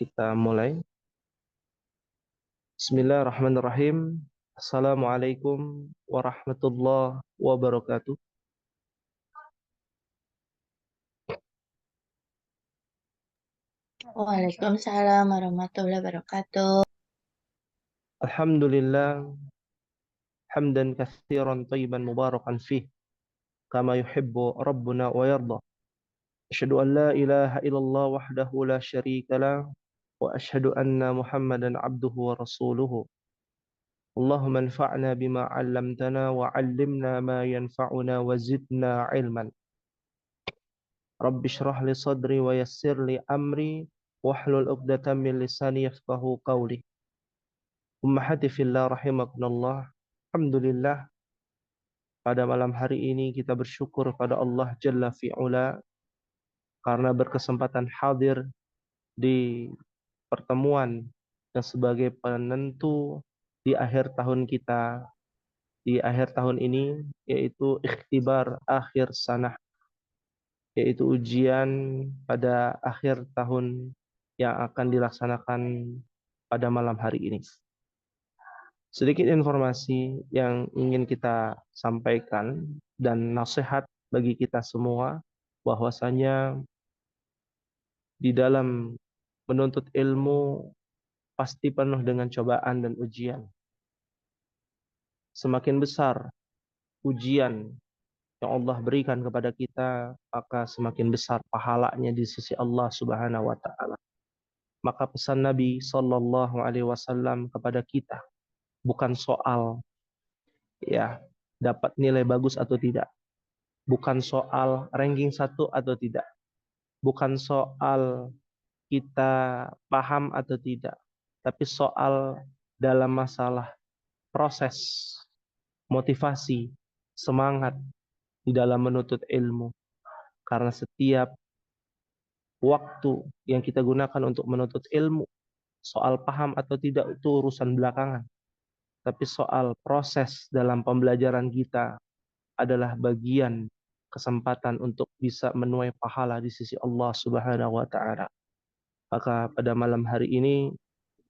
Kita mulai. Bismillahirrahmanirrahim. Assalamualaikum warahmatullahi wabarakatuh. Waalaikumsalam warahmatullahi wabarakatuh. Alhamdulillah hamdan katsiran tayyiban mubarakan fih kama yuhibbu rabbuna wa yarda. Asyhadu an la ilaha illallah wahdahu la syarika lah wa asyhadu anna Muhammadan abduhu wa rasuluhu. Allahumma anfa'na bima 'allamtana wa 'allimna ma yanfa'una wa zidna 'ilman. Rabbi shrah li sadri wa yassir li amri wahlul 'uqdatam min lisani yafqahu qawli. Ummahati fillah rahimakumullah. Alhamdulillah, pada malam hari ini kita bersyukur pada Allah Jalla fi'ula karena berkesempatan hadir di pertemuan yang sebagai penentu di akhir tahun kita, di akhir tahun ini, yaitu ikhtibar akhir sanah, yaitu ujian pada akhir tahun yang akan dilaksanakan pada malam hari ini. Sedikit informasi yang ingin kita sampaikan dan nasihat bagi kita semua, bahwasanya di dalam menuntut ilmu pasti penuh dengan cobaan dan ujian. Semakin besar ujian yang Allah berikan kepada kita, maka semakin besar pahalanya di sisi Allah Subhanahu wa taala. Maka pesan Nabi sallallahu alaihi wasallam kepada kita bukan soal ya dapat nilai bagus atau tidak, bukan soal ranking satu atau tidak, bukan soal kita paham atau tidak, tapi soal dalam masalah proses, motivasi, semangat di dalam menuntut ilmu. Karena setiap waktu yang kita gunakan untuk menuntut ilmu, soal paham atau tidak itu urusan belakangan. Tapi soal proses dalam pembelajaran kita adalah bagian kesempatan untuk bisa menuai pahala di sisi Allah Subhanahu wa taala. Maka pada malam hari ini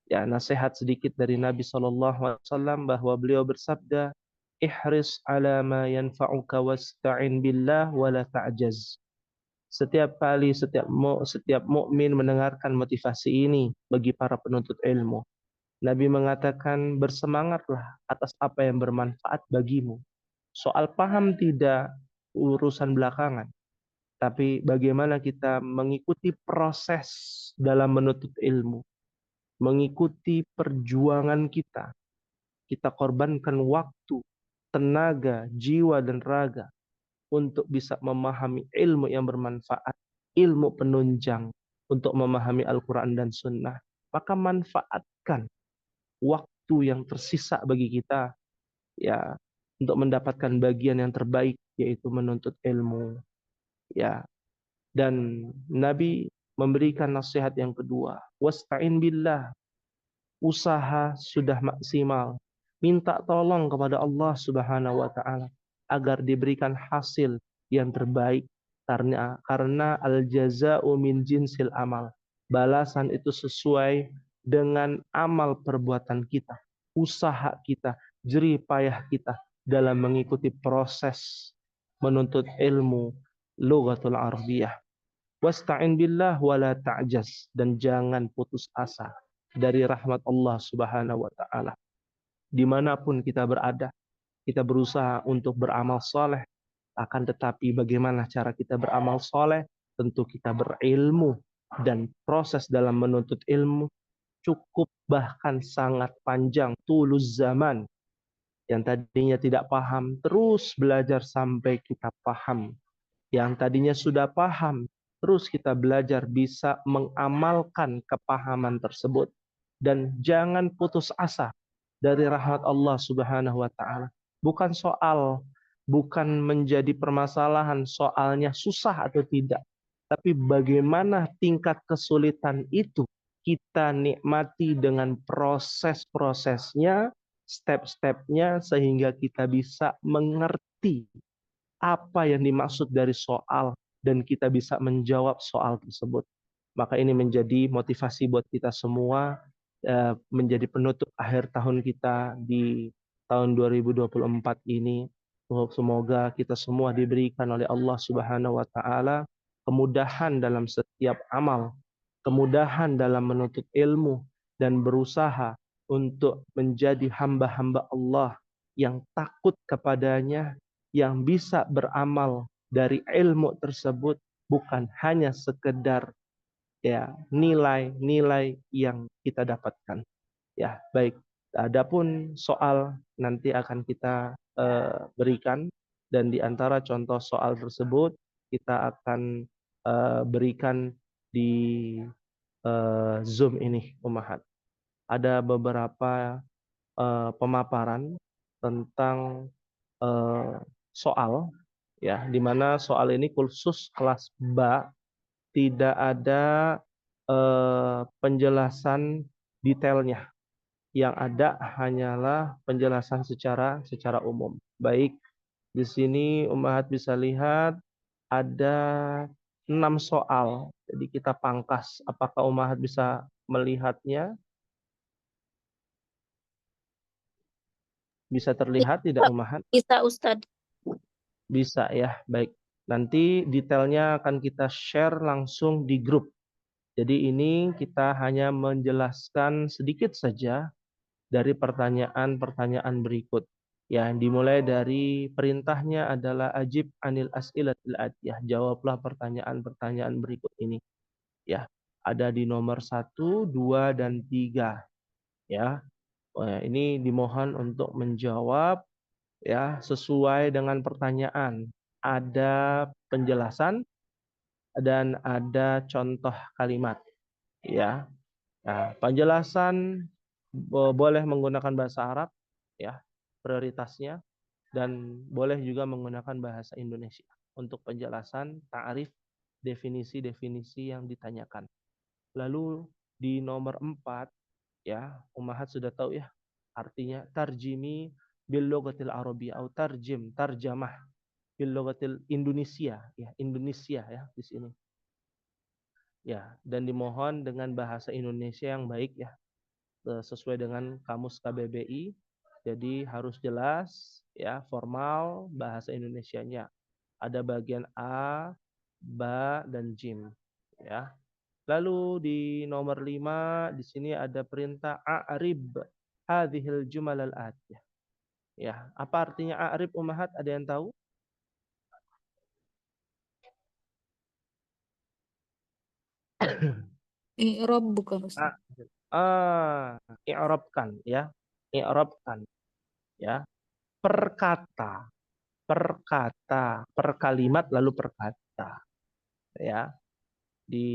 ya nasihat sedikit dari Nabi sallallahu alaihi wasallam bahwa beliau bersabda, "Ihris ala ma yanfa'uka wasta'in billah wa la ta'jaz." Setiap kali setiap mukmin mendengarkan motivasi ini bagi para penuntut ilmu, Nabi mengatakan bersemangatlah atas apa yang bermanfaat bagimu. Soal paham tidak urusan belakangan, tapi bagaimana kita mengikuti proses dalam menuntut ilmu, mengikuti perjuangan kita. Kita korbankan waktu, tenaga, jiwa dan raga untuk bisa memahami ilmu yang bermanfaat, ilmu penunjang untuk memahami Al-Quran dan Sunnah. Maka manfaatkan waktu yang tersisa bagi kita ya untuk mendapatkan bagian yang terbaik, yaitu menuntut ilmu ya. Dan Nabi memberikan nasihat yang kedua, wasta'in billah. Usaha sudah maksimal, minta tolong kepada Allah Subhanahu wa taala agar diberikan hasil yang terbaik, karena al jazaa'u min jinsil amal. Balasan itu sesuai dengan amal perbuatan kita, usaha kita, jerih payah kita dalam mengikuti proses menuntut ilmu lughatul arabiyah. Wasta'in billah wala ta'jaz, dan jangan putus asa dari rahmat Allah Subhanahu wa taala. Dimanapun kita berada, kita berusaha untuk beramal soleh. Akan tetapi bagaimana cara kita beramal soleh? Tentu kita berilmu, dan proses dalam menuntut ilmu cukup bahkan sangat panjang, tuluz zaman. Yang tadinya tidak paham, terus belajar sampai kita paham. Yang tadinya sudah paham, terus kita belajar bisa mengamalkan kepahaman tersebut. Dan jangan putus asa dari rahmat Allah Subhanahu wa taala. Bukan menjadi permasalahan soalnya susah atau tidak, tapi bagaimana tingkat kesulitan itu kita nikmati dengan proses-prosesnya, step-stepnya, sehingga kita bisa mengerti apa yang dimaksud dari soal dan kita bisa menjawab soal tersebut. Maka ini menjadi motivasi buat kita semua menjadi penutup akhir tahun kita di tahun 2024 ini. Semoga kita semua diberikan oleh Allah Subhanahu wa taala kemudahan dalam setiap amal, kemudahan dalam menuntut ilmu dan berusaha untuk menjadi hamba-hamba Allah yang takut kepadanya, yang bisa beramal dari ilmu tersebut bukan hanya sekedar ya nilai-nilai yang kita dapatkan. Ya, baik. Adapun soal nanti akan kita berikan dan di antara contoh soal tersebut kita akan berikan di Zoom ini, Ummahat. Ada beberapa pemaparan tentang soal ya, di mana soal ini khusus kelas BA tidak ada penjelasan detailnya. Yang ada hanyalah penjelasan secara umum. Baik, di sini Ummahat bisa lihat ada 6 soal. Jadi kita pangkas. Apakah Ummahat bisa melihatnya? Bisa terlihat tidak Ummahat? Bisa, Ustadz. Bisa ya, baik. Nanti detailnya akan kita share langsung di grup. Jadi ini kita hanya menjelaskan sedikit saja dari pertanyaan-pertanyaan berikut. Ya, dimulai dari perintahnya adalah ajib anil as'ilatil atiyah. Jawablah pertanyaan-pertanyaan berikut ini. Ya, ada di nomor 1, 2, dan 3. Ya, ini dimohon untuk menjawab ya sesuai dengan pertanyaan. Ada penjelasan dan ada contoh kalimat. Ya, nah, penjelasan boleh menggunakan bahasa Arab, ya prioritasnya, dan boleh juga menggunakan bahasa Indonesia untuk penjelasan, ta'rif, definisi-definisi yang ditanyakan. Lalu di nomor 4, ya Ummahat sudah tahu ya artinya tarjimi bil lughatil arabiyyah atau tarjamah bil lughatil Indonesia, ya Indonesia ya di sini. Ya, dan dimohon dengan bahasa Indonesia yang baik ya, sesuai dengan kamus KBBI. Jadi harus jelas ya, formal bahasa Indonesianya. Ada bagian a, ba, dan jim ya. Lalu di nomor 5 di sini ada perintah a'rib hadhil jumal al-atiyah. Ya, apa artinya a'rib Ummahat? Ada yang tahu? I'rab bukan, Ustadz. I'rabkan ya. I'rabkan ya. Perkata, per kalimat lalu perkata ya. Di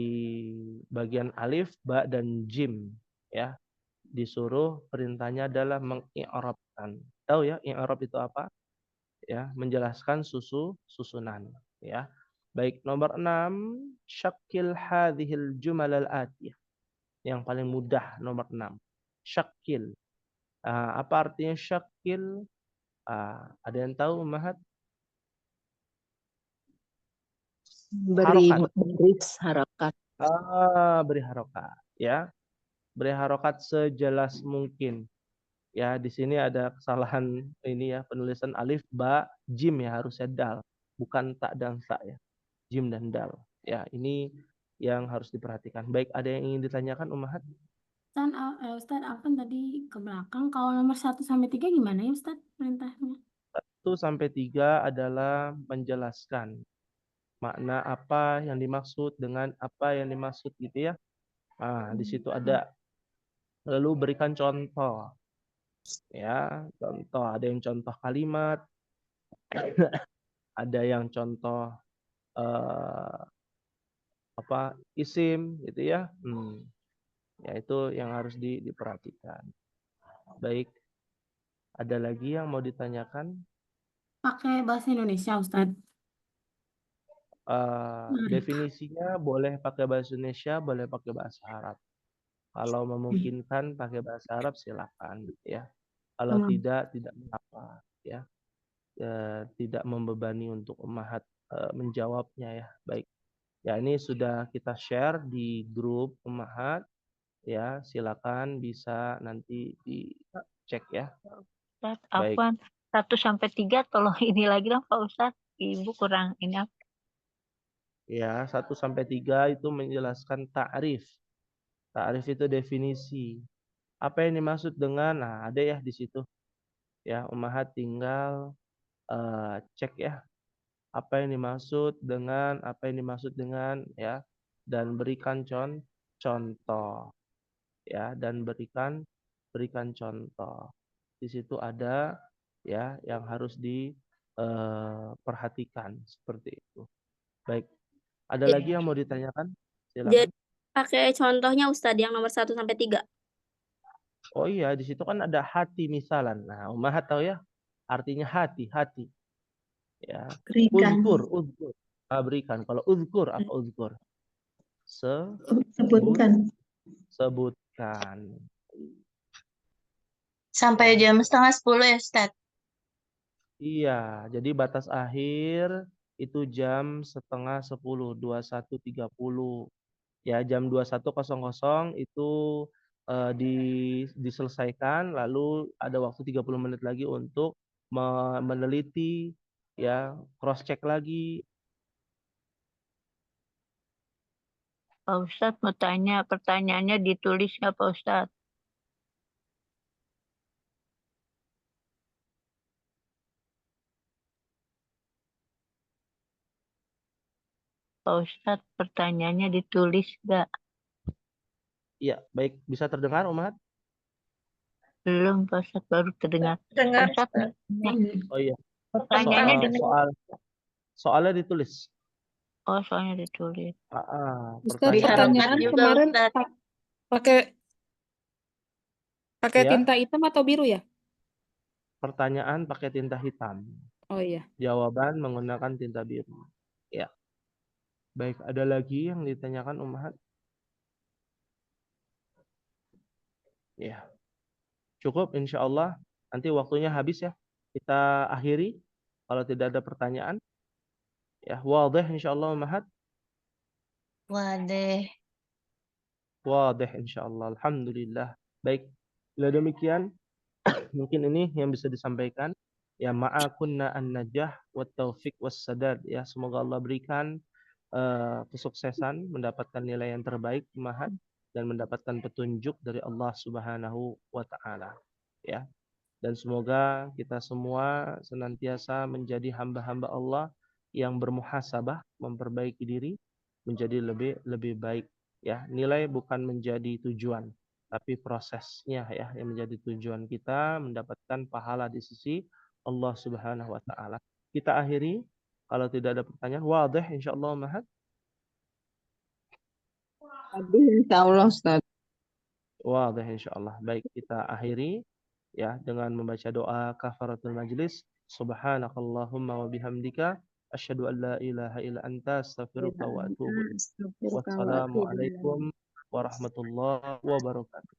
bagian alif, ba, dan jim ya. Disuruh perintahnya adalah mengi'rabkan. Tahu ya i'rab itu apa? Ya, menjelaskan susunan ya. Baik, nomor 6, syakil hadhil jumal al-atiyah. Yang paling mudah nomor 6. Syakil. Apa artinya syakil? Ada yang tahu Ummahat? Beri Harokat. baris harakat. Beri harokat ya. Beri harokat sejelas mungkin. Ya, di sini ada kesalahan ini ya, penulisan alif, ba, jim ya, harusnya dal, bukan tak dan sa ya. Jim dan dal. Ya, ini yang harus diperhatikan. Baik, ada yang ingin ditanyakan Ummahat? Ustadz, Afan tadi ke belakang. Kalau nomor 1 sampai 3 gimana ya, Ustadz, perintahnya? 1 sampai 3 adalah menjelaskan makna apa yang dimaksud dengan apa yang dimaksud gitu ya. Di situ ada. Lalu berikan contoh. Ya, contoh. Ada yang contoh kalimat, ada yang contoh eh, isim gitu ya. Ya itu yang harus diperhatikan. Baik, ada lagi yang mau ditanyakan? Pakai bahasa Indonesia, Ustadz. Definisinya boleh pakai bahasa Indonesia, boleh pakai bahasa Arab. Kalau memungkinkan pakai bahasa Arab silakan ya. Kalau tidak mengapa ya. Tidak membebani untuk Ummahat menjawabnya ya. Baik. Ya, ini sudah kita share di grup Ummahat. Ya, silakan bisa nanti dicek ya. Ustaz, Baik. Afwan, 1-3 tolong ini lagi dong Pak Ustadz. Ibu kurang ini apa? Ya, 1-3 itu menjelaskan ta'rif. Ta'rif itu definisi. Apa yang dimaksud dengan, nah ada ya di situ. Ya, Ummahat tinggal cek ya. Apa yang dimaksud dengan, ya. Dan berikan contoh. Ya, dan berikan contoh. Di situ ada ya yang harus diperhatikan seperti itu. Baik. Ada lagi yang mau ditanyakan? Silakan. Jadi pakai contohnya Ustadz yang nomor 1-3. Oh iya, di situ kan ada hati misalan. Nah, Ummahat tahu ya artinya hati. Ya. Berikan. Uzkur. Berikan. Kalau uzkur apa uzkur? Sebutkan. Sebutkan. Sampai jam 9:30 ya, Ustaz? Iya, jadi batas akhir itu jam 9:30, 21.30. Ya, jam 21.00 itu diselesaikan, lalu ada waktu 30 menit lagi untuk meneliti, ya, cross check lagi. Pak Ustadz mau tanya, pertanyaannya ditulis nggak Pak Ustadz? Pak Ustadz, pertanyaannya ditulis nggak? Iya, baik, bisa terdengar, Umar? Belum Pak Ustadz, baru terdengar. Dengar, Pak Ustadz, Oh iya, pertanyaannya dengar. soalnya ditulis. Oh, soalnya ditulis. Ustadz, Pertanyaan pertanyaan juga, kemarin Ustadz. pakai Ya. tinta hitam atau biru ya? Pertanyaan pakai tinta hitam. Oh iya. Jawaban menggunakan tinta biru. Ya. Baik, ada lagi yang ditanyakan Ummahat? Ya. Cukup insya Allah. Nanti waktunya habis ya. Kita akhiri. Kalau tidak ada pertanyaan. Ya, wadih insya Allah Ummahat. Waduh. Wadih insya Allah. Alhamdulillah. Baik. Bila demikian, mungkin ini yang bisa disampaikan. Ya, ma'akunna an-najah wa taufiq was sadad. Ya, semoga Allah berikan kesuksesan, mendapatkan nilai yang terbaik, Ummahat, dan mendapatkan petunjuk dari Allah Subhanahu wa taala. Ya. Dan semoga kita semua senantiasa menjadi hamba-hamba Allah yang bermuhasabah, memperbaiki diri menjadi lebih baik. Ya, nilai bukan menjadi tujuan, tapi prosesnya ya yang menjadi tujuan kita mendapatkan pahala di sisi Allah Subhanahu wa taala. Kita akhiri kalau tidak ada pertanyaan. Wadih insyaallah Ummahat. Insya Allah, Ustaz. Wadih insyaallah. Baik, kita akhiri ya dengan membaca doa kafaratul majlis. Subhanakallahumma wa bihamdika asyhadu an la ilaha illa anta astaghfiruka wa atubu ilaik. Wassalamualaikum warahmatullahi wabarakatuh.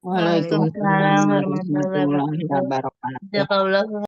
Waalaikumsalam warahmatullahi wabarakatuh. Jazakallahu